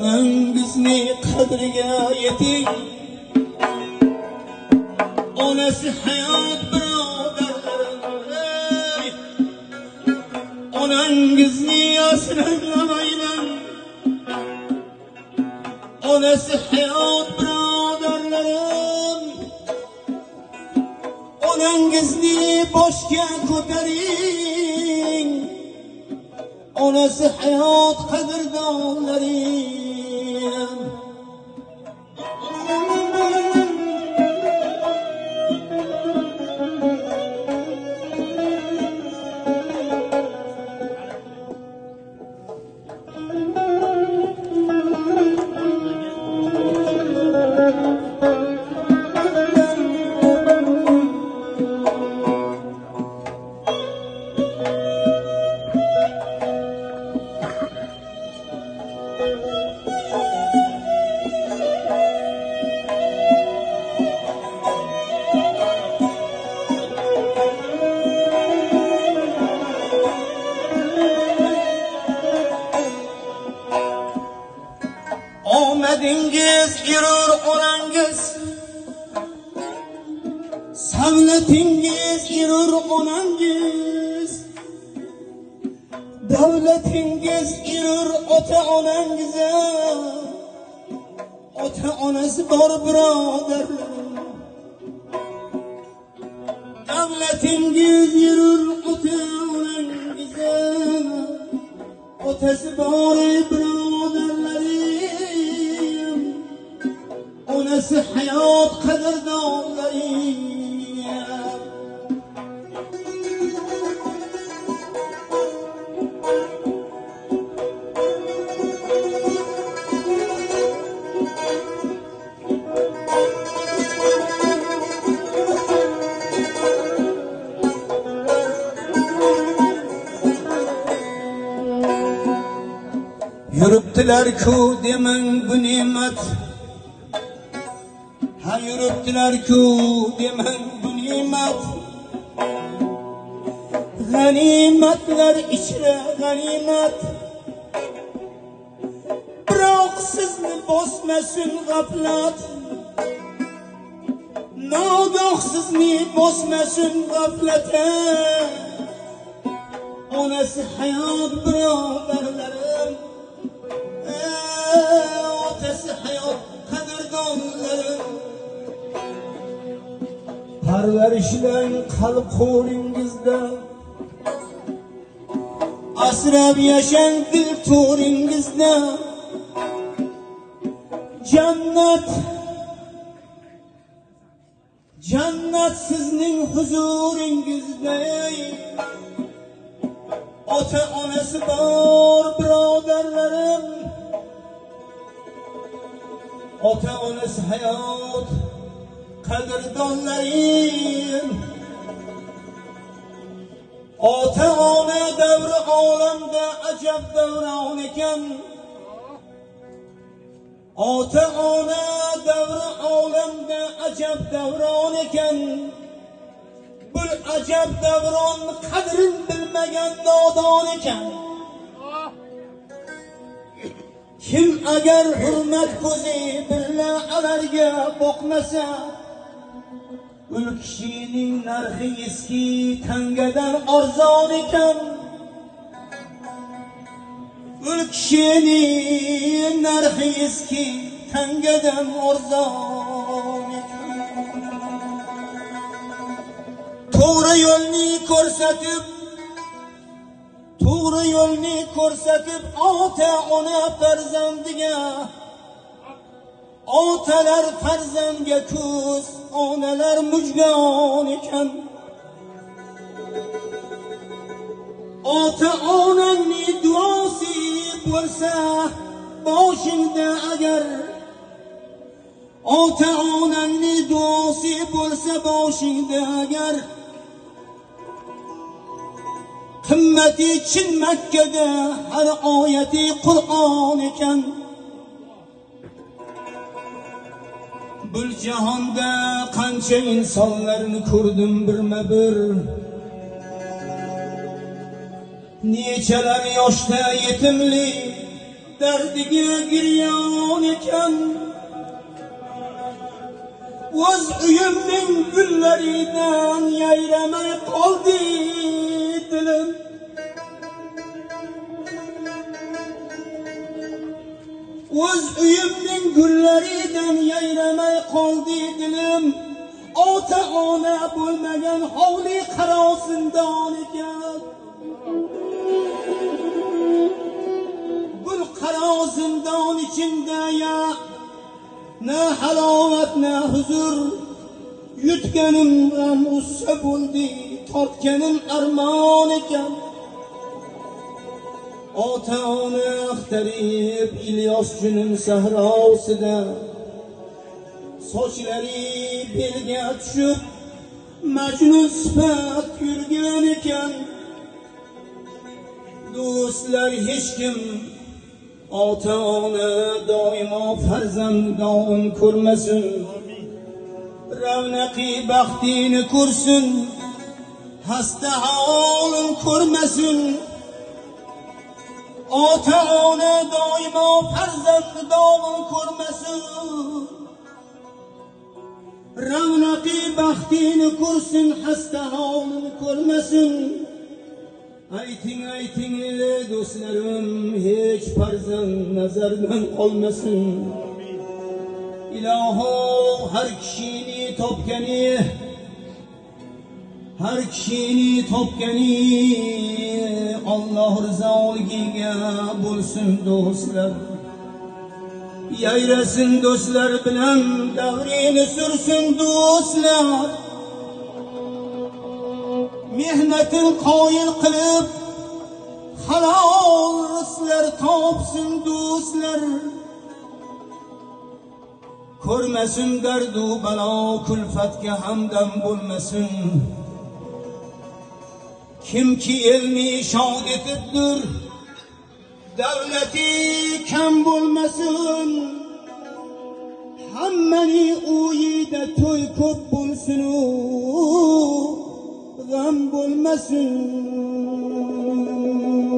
Bizni qadriga yeting, onasi hayot birodarlarim, onangizni asrayman, onasi hayot birodarlarim, onangizni boshga ko'taring, onasi hayot qadrdonlarim. Omadingiz yurur onangiz, savlatingiz yurur onangiz, davlatingiz yurur ota-onangize, ota-onasi bor birodarlarim. Davlatingiz yurur ota-onangize, otasi bor birodarlarim. Onasi hayot qadrdonlarim. Yuribdilar-ku demang bu ne'mat, ha yuribdilar-ku demang bu ne'mat. G'animatlar ichra g'animat, biroq sizni bosmasin g'aflat. Nogoh sizni bosmasin g'aflat. Onasi hayot birodarlarim, otasi hayot qadrdonlarim. Parvarishlang qalb qo'lingizda, asrab yashang dil to'ringizda. Jannat, jannat sizning huzuringizda. Ota-onasi bor birodarlarim, ota-onasi hayot qadrdonlarim. Ota-ona davri olamda ajab davron ekan. Ota-ona davri olamda ajab davron ekan. Bu ajab davron qadrin bilmagan nodon ekan. Kim agar hurmat ko'zi billa alarga boqmasa, ul kishining narxi eski tangadan arzon ekan. Ul kishining narxi eski tangadan arzon ekan. To'g'ri yo'lni ko'rsatib, to'g'ri yo'lni ko'rsatib ota-ona farzandiga, otalar farzandga ko'z, onalar mujgon ekan. Ota-onangning duosi bo'lsa boshingda agar, ota-onangning duosi bo'lsa boshingda agar, himmati chin Makkada har oyati Qur'on ekan. Bu jahonda qancha insonlarni ko'rdim birma-bir. Nechalar yoshda yetimlik, derdiga giryon ekan. O'z uyimning gullaridan yayramay qoldi dilim. O'z uyimning gullaridan yayramay qoldi dilim. Ota ona bo'lmagan hovli qaro zindon ekan. Gul qaro zindon ichida ya ne halovat ne huzur. Yutganim g'am ussa bo'ldi, tortganim armon ekan. Ota ona axtarib Ilyos junim sahrosida, sochlari belga tushib Majnun sifat yurgan ekan. Do'stlar hech kim ota ona doimo farzandon ko'rmasin. Ravnaqi baxtini ko'rsin, hasta holin ko'rmasin. Ota ona doimo farzandon ko'rmasin. Ravnaqi baxtini ko'rsin, hasta holin ko'rmasin. Ayting ayting do'stlarim, hech farzand nazardan qolmasin. Iloho har kishini topgani Alloh rizoligiga bo'lsin do'stlar. Yayrasin do'stlar bilan davrini sursin do'stlar. Mehnatin qoyil qilib halol rizqlar topsin do'stlar. Ko'rmasin dardu balo, kulfatga hamdam bo'lmasin. Kimki elni shod etibdir, davlati kam bo'lmasin. Hammaning uyida to'y ko'p bo'lsin, g'am bo'lmasin.